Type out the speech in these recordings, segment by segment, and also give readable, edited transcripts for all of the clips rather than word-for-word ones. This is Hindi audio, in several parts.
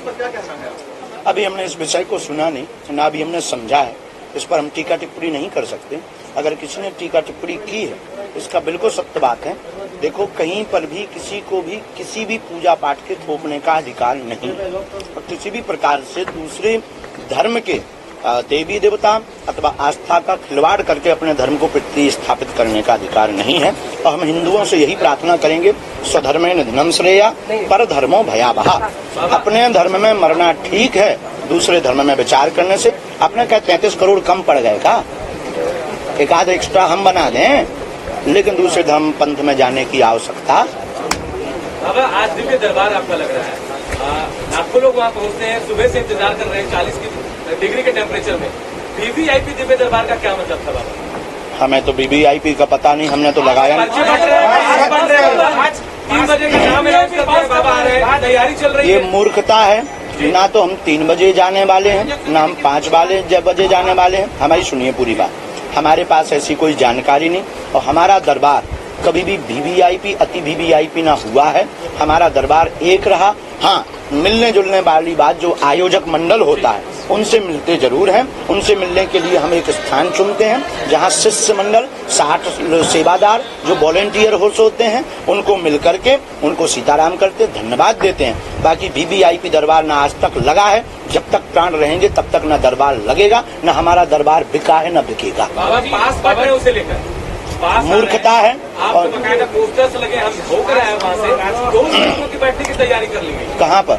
पर क्या कहना है? अभी हमने इस विषय को सुना नहीं, ना अभी हमने समझा है, इस पर हम टीका टिप्पणी नहीं कर सकते। अगर किसी ने टीका टिप्पणी की है, इसका बिल्कुल सत्य बात है। देखो, कहीं पर भी किसी को भी किसी भी पूजा पाठ के थोपने का अधिकार नहीं है और किसी भी प्रकार से दूसरे धर्म के देवी देवता अथवा आस्था का खिलवाड़ करके अपने धर्म को प्रतिस्थापित करने का अधिकार नहीं है। और हम हिंदुओं से यही प्रार्थना करेंगे, स्वधर्मे निधनम श्रेया पर धर्मो भयावहा। अपने धर्म में मरना ठीक है, दूसरे धर्म में विचार करने से। आपने क्या 33 करोड़ कम पड़ गए का? एक आध एक्स्ट्रा हम बना दें, लेकिन दूसरे धर्म पंथ में जाने की आवश्यकता। अब आज दिव्य दरबार आपका लग रहा है, लाखों लोग वहाँ पहुँचते हैं, सुबह से इंतजार कर रहे हैं 40 डिग्री के टेम्परेचर में। वीवीआईपी दिव्य दरबार का क्या मतलब था बाबा? हमें तो वीवीआईपी का पता नहीं, हमने तो लगाया नहीं। 3 बजे का नाम बाबा आ रहे हैं, तैयारी चल रही है। ये मूर्खता है। ना तो हम 3 बजे जाने वाले हैं, ना हम 5 बजे जाने वाले हैं। हमारी सुनिए पूरी बात, हमारे पास ऐसी कोई जानकारी नहीं और हमारा दरबार कभी भी वीवीआईपी अति वीवीआईपी ना हुआ है। हमारा दरबार एक रहा। हाँ, मिलने जुलने वाली बात जो आयोजक मंडल होता है उनसे मिलते जरूर हैं। उनसे मिलने के लिए हम एक स्थान चुनते हैं जहां शिष्य मंडल 60 सेवादार जो वॉलेंटियर होते हैं उनको मिल करके उनको सीताराम करते धन्यवाद देते हैं। बाकी वीवीआईपी दरबार ना आज तक लगा है, जब तक प्राण रहेंगे तब तक न दरबार लगेगा, न हमारा दरबार बिका है न बिकेगा। उसे लेकर मूर्खता है। और पोस्टर्स लगे, हम होकर आए वहाँ से, 2 लोगों की बैठने की तैयारी कर ली गई। कहाँ पर?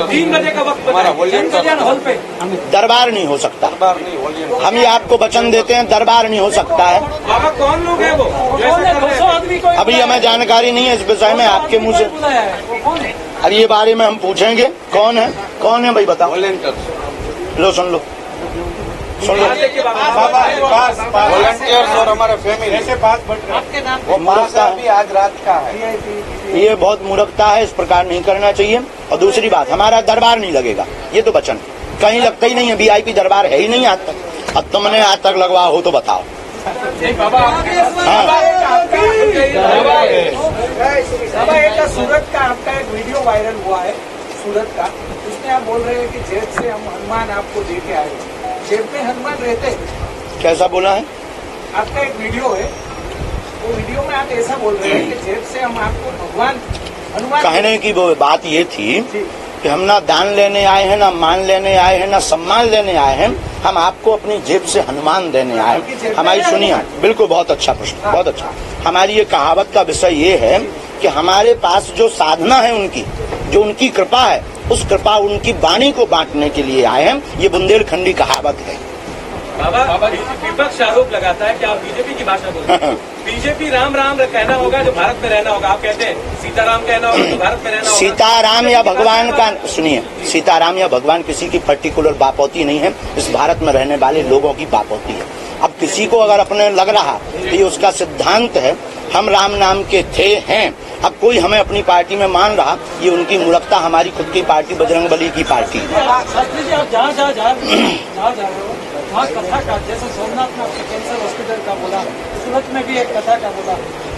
3 बजे का वक्त हॉल पे। दरबार नहीं हो सकता। हम ये आपको वचन देते हैं, दरबार नहीं हो सकता है। बाबा कौन लोग हैं वो? अभी हमें जानकारी नहीं है इस विषय में, आपके मुंह से। अब ये बारे में हम पूछेंगे कौन है भाई बताओ। लो सुन लो वॉलंटियर्स और हमारे फैमिली ऐसे बात बढ़ रही है। वो मूर्खता भी आज रात का है, ये बहुत मूर्खता है, इस प्रकार नहीं करना चाहिए। और दूसरी बात, हमारा दरबार नहीं लगेगा, ये तो वचन कहीं लगता ही नहीं है। वीआईपी दरबार है ही नहीं आज तक। अब तुमने आज तक लगवा हो तो बताओ। बाबा सूरत का आपका एक वीडियो वायरल हुआ है, सूरत का, उसमें आप बोल रहे हैं कि जेब से हम हनुमान आपको दे के आए। जेब में हनुमान रहते? कैसा बोला है? आपका एक वीडियो है, वो वीडियो में आप ऐसा बोल रहे हैं कि जेब से हम आपको भगवान हनुमान। कहने की वो बात ये थी कि हम ना दान लेने आए हैं, ना मान लेने आए हैं, ना सम्मान लेने आए हैं, हम आपको अपनी जेब से हनुमान देने आए हैं। हमारी सुनिए, बिल्कुल बहुत अच्छा प्रश्न, बहुत अच्छा। हमारी ये कहावत का विषय ये है कि हमारे पास जो साधना है उनकी, जो उनकी कृपा है, उस कृपा उनकी वाणी को बांटने के लिए आए हैं। ये बुंदेलखंडी कहावत है। बाबा विपक्ष आरोप लगाता है कि आप बीजेपी की भाषा बोलते हैं। बीजेपी राम राम कहना होगा जो भारत में रहना होगा, आप कहते हैं सीताराम कहना होगा जो भारत में रहना होगा। सीताराम या भगवान का, सुनिए, सीताराम या भगवान किसी की पर्टिकुलर बापौती नहीं है, इस भारत में रहने वाले लोगों की बापौती है। अब किसी को अगर अपने लग रहा कि ये उसका सिद्धांत है, हम राम नाम के हैं, अब कोई हमें अपनी पार्टी में मान रहा, ये उनकी मूर्खता। हमारी खुद की पार्टी बजरंगबली की पार्टी है। शास्त्री जी, आप जहाँ जा रहे हो वहाँ कथा का, जैसे सोमनाथ में आपने कैंसर हॉस्पिटल का बोला, सूरत में भी एक कथा का बोला,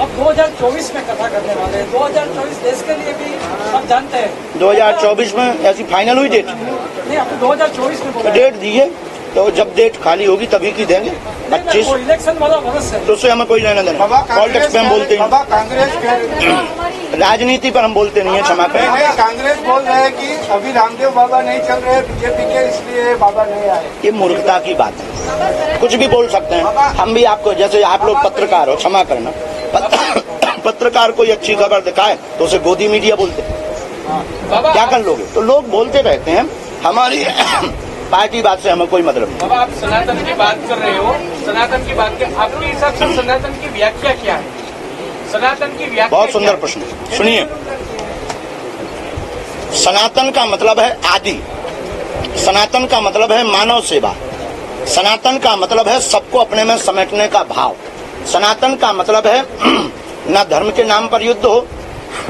अब 2024 में कथा करने वाले हैं। 2024 देश के लिए भी आप जानते हैं। 2024 में ऐसी फाइनल हुई डेट? नहीं, आपने 2024 में बोला। डेट दीजिए, तो जब डेट खाली होगी तभी की देंगे। 25 इलेक्शन वाला वर्ष है, तो उससे हमें कोई लेना देना। पॉलिटिक्स पे हम बोलते हैं, कांग्रेस राजनीति पर हम बोलते नहीं है, क्षमा करें। कांग्रेस बोल रहे हैं कि अभी रामदेव बाबा नहीं चल रहे बीजेपी के, इसलिए बाबा नहीं आए। ये मूर्खता की बात है, कुछ भी बोल सकते हैं। हम भी आपको, जैसे आप लोग पत्रकार हो, क्षमा करना, पत्रकार कोई अच्छी खबर दिखाए तो उसे गोदी मीडिया बोलते हैं। क्या कर लोगे? तो लोग बोलते रहते हैं, हमारी पार्टी बात से हमें कोई मतलब नहीं। अब आप सनातन की बात कर रहे हो, सनातन की बात कर, आपके हिसाब से सनातन की व्याख्या क्या है? सनातन की व्याख्या बहुत सुंदर प्रश्न। सुनिए, सनातन का मतलब है आदि, सनातन का मतलब है मानव सेवा, सनातन का मतलब है सबको अपने में समेटने का भाव, सनातन का मतलब है न धर्म के नाम पर युद्ध हो,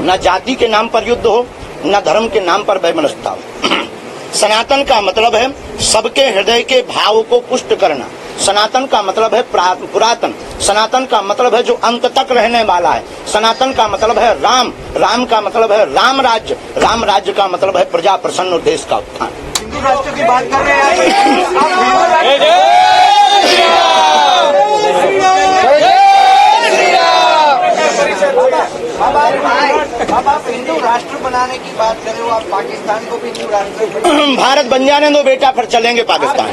न जाति के नाम पर युद्ध हो, न धर्म के नाम पर वैमनस्यता हो। सनातन का मतलब है सबके हृदय के भाव को पुष्ट करना। सनातन का मतलब है पुरातन, सनातन का मतलब है जो अंत तक रहने वाला है। सनातन का मतलब है राम, राम का मतलब है राम राज्य, राम राज्य का मतलब है प्रजा प्रसन्न और देश का उत्थान। हिंदू राष्ट्र की बात कर रहे हैं अब आप हिंदू राष्ट्र बनाने की बात कर रहे हो, आप पाकिस्तान को भी हिंदू राष्ट्र भारत बन जाने दो बेटा, फिर चलेंगे पाकिस्तान।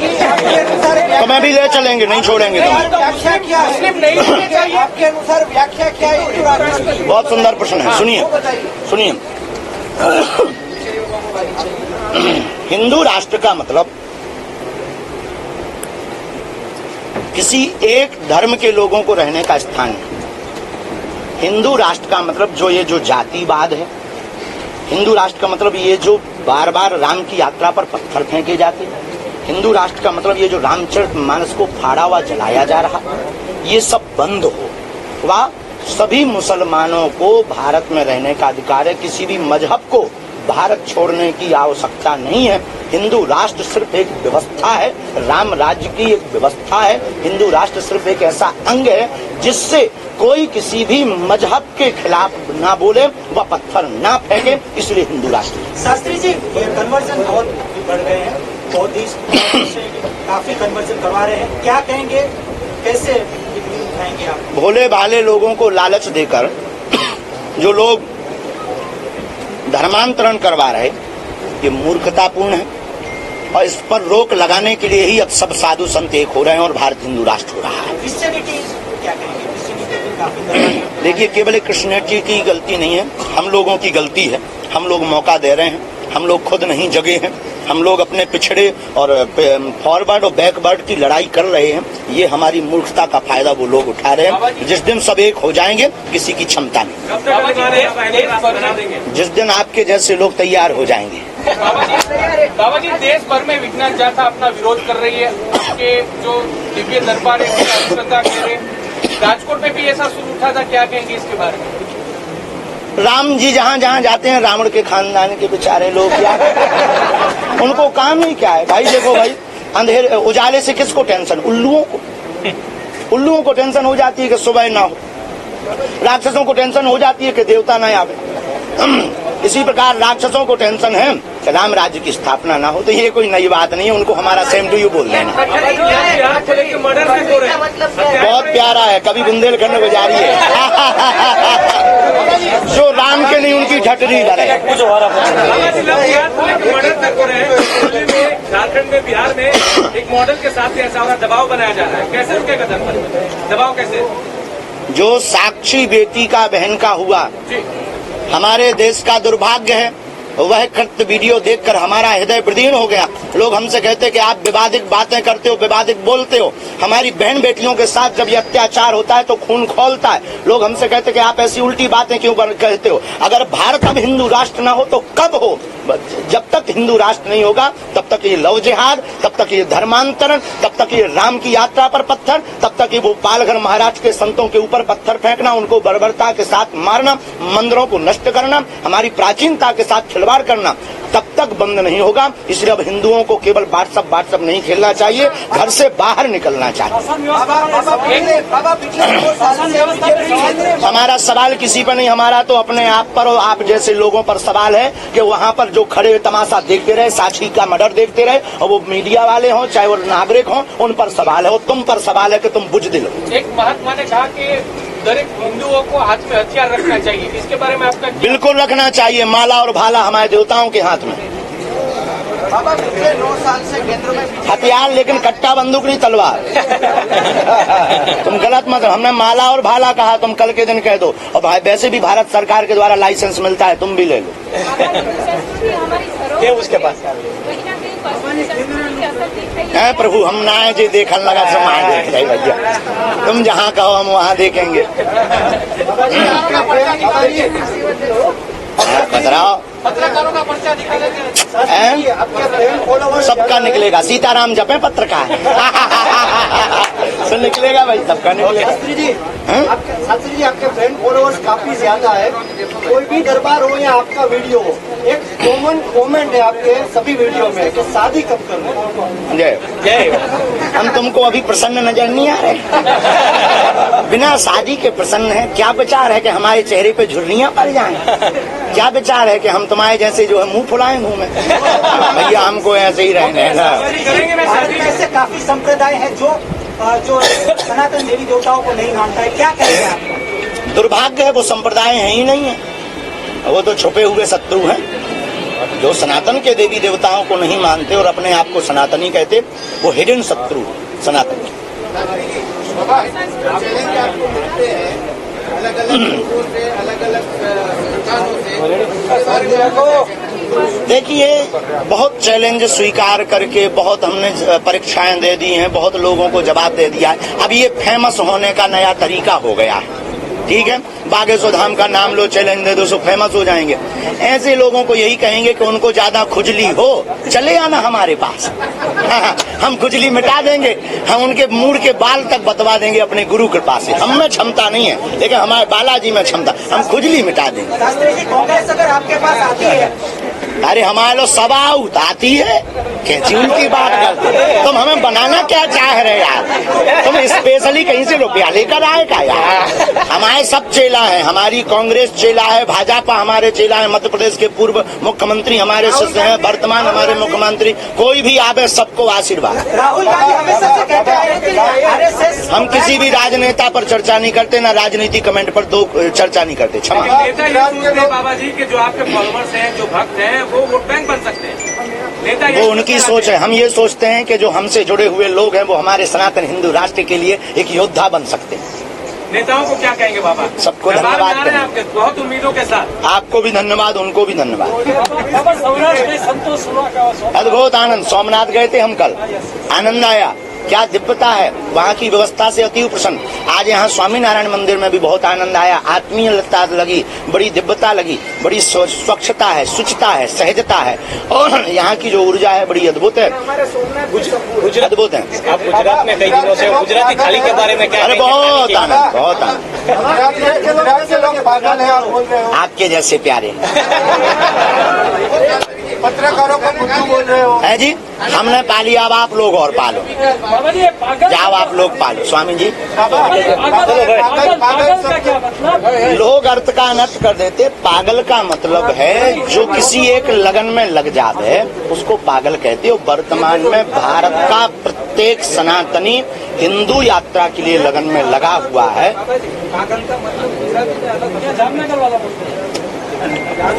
तो मैं भी ले चलेंगे, नहीं छोड़ेंगे तुम्हें। व्याख्या क्या है आपके अनुसार, व्याख्या क्या है हिंदू राष्ट्र की? बहुत सुंदर प्रश्न है, सुनिए सुनिए। हिंदू राष्ट्र का मतलब किसी एक धर्म के लोगों को रहने का स्थान है। हिंदू राष्ट्र का मतलब जो जातिवाद है। हिंदू राष्ट्र का मतलब ये जो बार बार राम की यात्रा पर पत्थर फेंके जाते हैं। हिंदू राष्ट्र का मतलब ये जो रामचरितमानस को फाड़ा हुआ जलाया जा रहा, ये सब बंद हो। वह सभी मुसलमानों को भारत में रहने का अधिकार है। किसी भी मजहब को भारत छोड़ने की आवश्यकता नहीं है। हिंदू राष्ट्र सिर्फ एक व्यवस्था है, राम राज्य की एक व्यवस्था है। हिंदू राष्ट्र सिर्फ एक ऐसा अंग है जिससे कोई किसी भी मजहब के खिलाफ ना बोले, वह पत्थर ना फेंके, इसलिए हिंदू राष्ट्र। शास्त्री जी, ये कन्वर्जन बहुत बढ़ गए हैं, बहुत ही काफी कन्वर्जन करवा रहे हैं, क्या कहेंगे, कैसे उठाएंगे आप? भोले भाले लोगों को लालच देकर जो लोग धर्मांतरण करवा रहे, ये मूर्खतापूर्ण है। और इस पर रोक लगाने के लिए ही अब सब साधु संत एक हो रहे हैं और भारत हिंदू राष्ट्र हो रहा है। क्रिश्चियनिटी क्या कहेंगे? क्रिश्चियनिटी काफी देखिए, केवल क्रिश्चियनिटी की गलती नहीं है, हम लोगों की गलती है। हम लोग मौका दे रहे हैं, हम लोग खुद नहीं जगे हैं। हम लोग अपने पिछड़े और फॉरवर्ड और बैकवर्ड की लड़ाई कर रहे हैं। ये हमारी मूर्खता का फायदा वो लोग उठा रहे हैं। जिस दिन सब एक हो जाएंगे, किसी की क्षमता नहीं। जिस दिन आपके जैसे लोग तैयार हो जाएंगे। बाबा जी, देश भर में विज्ञान जाथा अपना विरोध कर रही है। आपके जो दिव्य दरबार है, श्रद्धा कह रहे हैं। राजकोट में भी ऐसा शुरू उठा था, क्या कहेंगे इसके बारे में? राम जी जहाँ जहाँ जाते हैं, रावण के खानदान के बेचारे लोग क्या, उनको काम ही क्या है भाई? देखो भाई, अंधेरे उजाले से किसको टेंशन? उल्लुओं को टेंशन हो जाती है कि सुबह ना हो। राक्षसों को टेंशन हो जाती है कि देवता ना आवे। इसी प्रकार राक्षसों को टेंशन है कि राम राज्य की स्थापना ना हो। तो ये कोई नई बात नहीं है, उनको हमारा सेम टू यू बोल देना। बहुत प्यारा है, कभी बुंदेलखंड में जारी है। जो राम के नहीं, उनकी झटरी लड़े। झारखंड में, बिहार में एक मॉडल के साथ ऐसा हो रहा, दबाव बनाया जा रहा है, कैसे रुकेगा दबाव? कैसे? जो साक्षी बेटी का बहन का हुआ, हमारे देश का दुर्भाग्य है। वह कृत्य वीडियो देखकर हमारा हृदय विदीर्ण हो गया। लोग हमसे कहते कि आप विवादित बातें करते हो, विवादित बोलते हो। हमारी बहन बेटियों के साथ जब ये अत्याचार होता है तो खून खौलता है। लोग हमसे कहते कि आप ऐसी उल्टी बातें क्यों कहते हो? अगर भारत अब हिंदू राष्ट्र ना हो तो कब हो? जब तक हिंदू राष्ट्र नहीं होगा, तब तक ये लव जिहाद, तब तक ये धर्मांतरण, तब तक ये राम की यात्रा पर पत्थर, तब तक ये वो पालघर महाराज के संतों के ऊपर पत्थर फेंकना, उनको बर्बरता के साथ मारना, मंदिरों को नष्ट करना, हमारी प्राचीनता के साथ खिलवाड़ करना, तब तक बंद नहीं होगा। इसलिए अब हिंदुओं को केवल व्हाट्सएप नहीं खेलना चाहिए, घर से बाहर निकलना चाहिए। हमारा सवाल किसी पर नहीं, हमारा तो अपने आप पर और आप जैसे लोगों पर सवाल है कि वहाँ पर जो खड़े तमाशा देखते रहे, साक्षी का मर्डर देखते रहे, और वो मीडिया वाले हों चाहे वो नागरिक हों, उन पर सवाल है। और तुम पर सवाल है कि तुम बुज़दिल हो। एक महात्मा ने कहा कि दरेक हिंदुओं को हाथ में हथियार रखना चाहिए, इसके बारे में आपका? बिल्कुल रखना चाहिए। माला और भाला हमारे देवताओं के हाथ में। बाबा, पिछले 9 साल से केंद्र में हथियार, लेकिन कट्टा बंदूक नहीं, तलवार। तुम गलत मत, हमने माला और भाला कहा, तुम कल के दिन कह दो। और भाई वैसे भी भारत सरकार के द्वारा लाइसेंस मिलता है, तुम भी ले लो। ये उसके पास है प्रभु, हम ना जी देखने लगा सब वहाँ देख रहे भैया। तुम जहाँ कहो हम वहाँ देखेंगे। बताओ, पत्रकारों का पर्चा निकालेंगे, सबका निकलेगा। सीताराम जपे पत्रकार। तो निकलेगा भाई, सबका निकलेगा। शास्त्री जी, हैं? शास्त्री जी आपके फ्रेंड फॉलोअर्स काफी ज्यादा है। कोई भी दरबार हो या आपका वीडियो हो, एक कॉमन कमेंट है आपके सभी वीडियो में कि शादी कब करना। जय जय। हम तुमको अभी प्रसन्न नजर नहीं आ रहे? बिना शादी के प्रसन्न है? क्या विचार है कि हमारे चेहरे पे झुर्रियां पड़ जाएं? क्या विचार है कि हम तुम्हारे जैसे जो है मुंह फुलाएं घूमें? भैया हमको ऐसे ही रहने है ना। भारत में ऐसे काफी संप्रदाय है जो सनातन देवी देवताओं को नहीं मानता है, क्या करेंगे आप? दुर्भाग्य है, वो संप्रदाय है ही नहीं है, वो तो छुपे हुए शत्रु हैं। जो सनातन के देवी देवताओं को नहीं मानते और अपने आप को सनातनी कहते, वो हिडन शत्रु सनातन। चैलेंज आपको मिलते हैं अलग अलग लोगों से, अलग अलग संस्थानों से। देखिए, बहुत चैलेंज स्वीकार करके बहुत हमने परीक्षाएं दे दी हैं, बहुत लोगों को जवाब दे दिया है। अब ये फेमस होने का नया तरीका हो गया है, ठीक है। बागेश्वर धाम का नाम लो, चैलेंज दे दो, सो फेमस हो जाएंगे। ऐसे लोगों को यही कहेंगे कि उनको ज्यादा खुजली हो, चले आना हमारे पास। हम खुजली मिटा देंगे, हम उनके मूड के बाल तक बतवा देंगे अपने गुरु कृपा से। हम में क्षमता नहीं है, लेकिन हमारे बालाजी में क्षमता, हम खुजली मिटा देंगे। शास्त्री जी, कांग्रेस अगर आपके पास आती है, अरे हमारे लोग सभा आती है, कैसी उनकी बात करते? तुम हमें बनाना क्या चाह रहे यार? तुम स्पेशली कहीं से रुपया लेकर आए का यार? हमारे सब चेला है, हमारी कांग्रेस चेला है, भाजपा हमारे चेला है, मध्य प्रदेश के पूर्व मुख्यमंत्री हमारे शिष्य हैं, वर्तमान हमारे मुख्यमंत्री, कोई भी आवे सबको आशीर्वाद। राहुल गांधी हमेशा से कहते हैं कि आरएसएस हम किसी भी राजनेता पर चर्चा नहीं करते, ना राजनीति कमेंट पर दो चर्चा नहीं करते। क्षमा। नेता ये सोचते हैं बाबा जी के जो आपके फॉलोअर्स हैं, जो भक्त हैं, वो वोट बैंक बन सकते हैं। नेता वो उनकी सोच है। हम ये सोचते हैं कि जो हमसे जुड़े हुए लोग हैं वो हमारे सनातन हिंदू राष्ट्र के लिए एक योद्धा बन सकते हैं। नेताओं को क्या कहेंगे बाबा? सबको दरबार में धन्यवाद आ रहे हैं करेंगे। आपके बहुत उम्मीदों के साथ। आपको भी धन्यवाद, उनको भी धन्यवाद। बाबा सौराष्ट्र में संतोष सुना का अद्भुत आनंद। सोमनाथ गए थे हम कल, आनंद आया, क्या दिव्यता है वहाँ की व्यवस्था से, अति प्रसन्न। आज यहाँ स्वामीनारायण मंदिर में भी बहुत आनंद आया, आत्मीयता लगी, बड़ी दिव्यता लगी, बड़ी स्वच्छता है, शुचिता है, सहजता है, और यहाँ की जो ऊर्जा है बड़ी अद्भुत है, अद्भुत है। आप गुजरात में कई दिनों से, गुजराती थाली के बारे में क्या अरे बहुत आनंद, बहुत आनंद। गुजरात के लोग पागल हैं, आप बोल रहे हो। आपके जैसे प्यारे पत्रकारों को बुद्धू बोल रहे हो। है जी। हमने पाली, अब आप लोग और पालो, बाबा जी, पागल जाओ आप लोग पालो। स्वामी जी, पागल का क्या मतलब? लोग अर्थ का अनर्थ कर देते। पागल का मतलब है जो किसी एक लगन में लग जाते, उसको पागल कहते हो। वर्तमान में भारत का प्रत्येक सनातनी हिंदू यात्रा के लिए लगन में लगा हुआ है। पागल का मतलब गुजराती में अलग क्या जामनगर वाला बोलते हैं?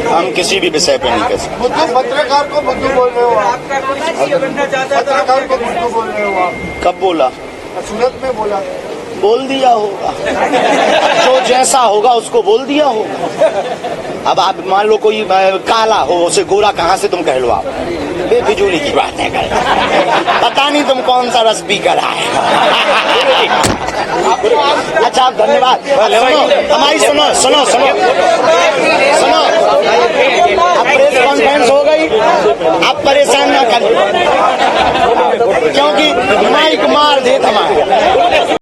हम किसी भी विषय पे नहीं कह सकते। बुद्धू, पत्रकार को बुद्धू बोल रहे हो आप। आपका कोई बनना चाहता है तो पत्रकार को बुद्धू बोल रहे हो आप। कब बोला? सूरत में बोला। बोल दिया होगा, जो जैसा होगा उसको बोल दिया होगा। अब आप मान लो कोई काला हो, उसे गोरा कहाँ से तुम कह लो? आप बेफिजूली की बातें कर, पता नहीं तुम कौन सा रस पी कर आए। अच्छा, धन्यवाद। हमारी सुनो सुनो सुनो सुनो, अब प्रेस कॉन्फ्रेंस हो गई, आप परेशान ना करिए, क्योंकि माइक मार दे हमारे।